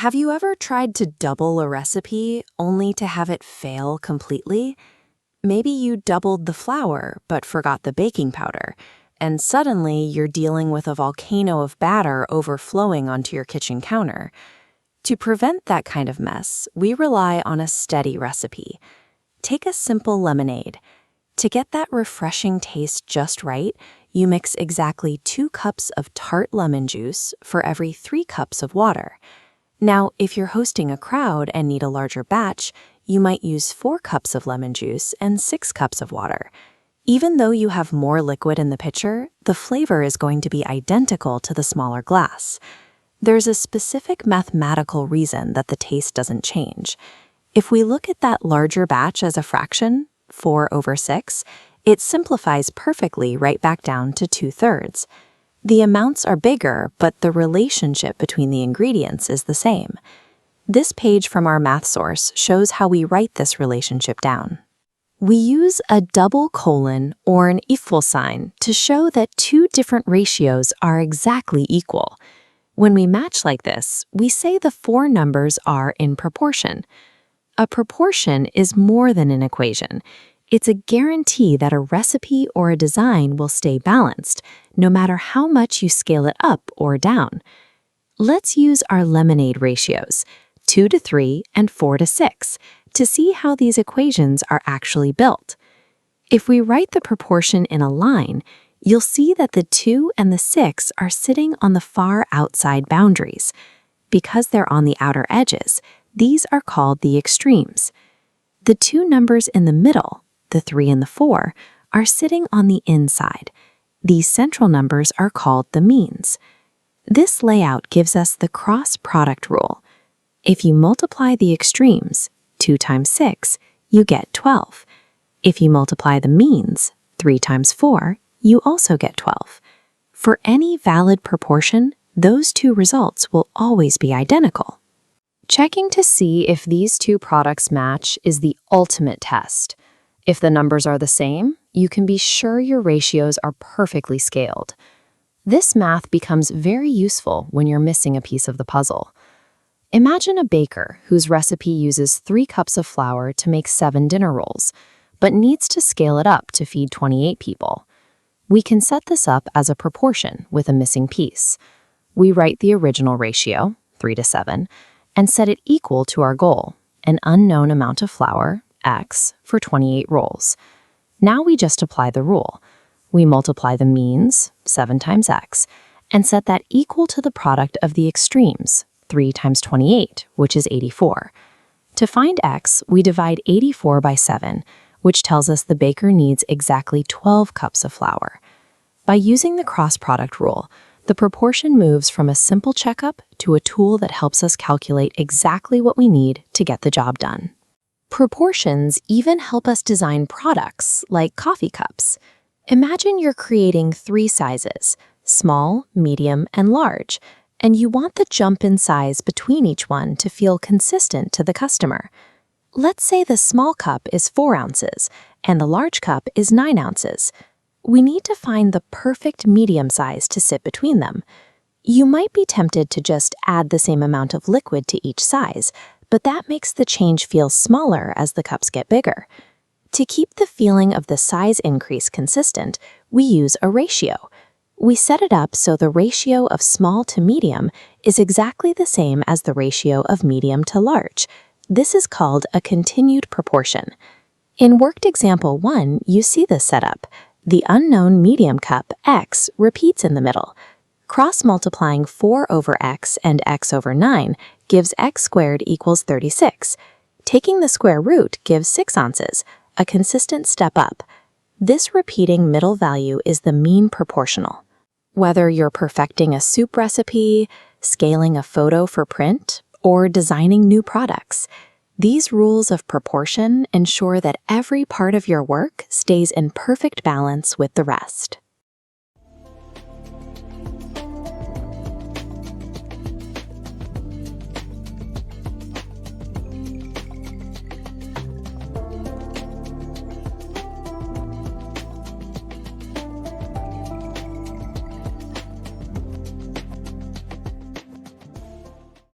Have you ever tried to double a recipe only to have it fail completely? Maybe you doubled the flour but forgot the baking powder, and suddenly you're dealing with a volcano of batter overflowing onto your kitchen counter. To prevent that kind of mess, we rely on a steady recipe. Take a simple lemonade. To get that refreshing taste just right, you mix exactly 2 cups of tart lemon juice for every 3 cups of water. Now, if you're hosting a crowd and need a larger batch, you might use 4 cups of lemon juice and 6 cups of water. Even though you have more liquid in the pitcher, the flavor is going to be identical to the smaller glass. There's a specific mathematical reason that the taste doesn't change. If we look at that larger batch as a fraction, 4/6, it simplifies perfectly right back down to 2/3. The amounts are bigger, but the relationship between the ingredients is the same. This page from our math source shows how we write this relationship down. We use a double colon or an equal sign to show that 2 different ratios are exactly equal. When we match like this, we say the 4 numbers are in proportion. A proportion is more than an equation. It's a guarantee that a recipe or a design will stay balanced, no matter how much you scale it up or down. Let's use our lemonade ratios, 2:3 and 4:6, to see how these equations are actually built. If we write the proportion in a line, you'll see that the 2 and the 6 are sitting on the far outside boundaries. Because they're on the outer edges, these are called the extremes. The 2 numbers in the middle, the 3 and the 4, are sitting on the inside. These central numbers are called the means. This layout gives us the cross-product rule. If you multiply the extremes, 2 times 6, you get 12. If you multiply the means, 3 times 4, you also get 12. For any valid proportion, those 2 results will always be identical. Checking to see if these 2 products match is the ultimate test. If the numbers are the same, you can be sure your ratios are perfectly scaled. This math becomes very useful when you're missing a piece of the puzzle. Imagine a baker whose recipe uses 3 cups of flour to make 7 dinner rolls, but needs to scale it up to feed 28 people. We can set this up as a proportion with a missing piece. We write the original ratio, 3:7, and set it equal to our goal, an unknown amount of flour, x, for 28 rolls. Now we just apply the rule. We multiply the means, 7 times x, and set that equal to the product of the extremes, 3 times 28, which is 84. To find x, we divide 84 by 7, which tells us the baker needs exactly 12 cups of flour. By using the cross-product rule, the proportion moves from a simple checkup to a tool that helps us calculate exactly what we need to get the job done. Proportions even help us design products like coffee cups. Imagine you're creating 3 sizes, small, medium, and large, and you want the jump in size between each one to feel consistent to the customer. Let's say the small cup is 4 ounces and the large cup is 9 ounces. We need to find the perfect medium size to sit between them. You might be tempted to just add the same amount of liquid to each size, but that makes the change feel smaller as the cups get bigger. To keep the feeling of the size increase consistent, we use a ratio. We set it up so the ratio of small to medium is exactly the same as the ratio of medium to large. This is called a continued proportion. In worked example 1, you see this setup. The unknown medium cup, x, repeats in the middle. Cross-multiplying 4/x and x/9 gives x squared equals 36. Taking the square root gives 6 ounces, a consistent step up. This repeating middle value is the mean proportional. Whether you're perfecting a soup recipe, scaling a photo for print, or designing new products, these rules of proportion ensure that every part of your work stays in perfect balance with the rest.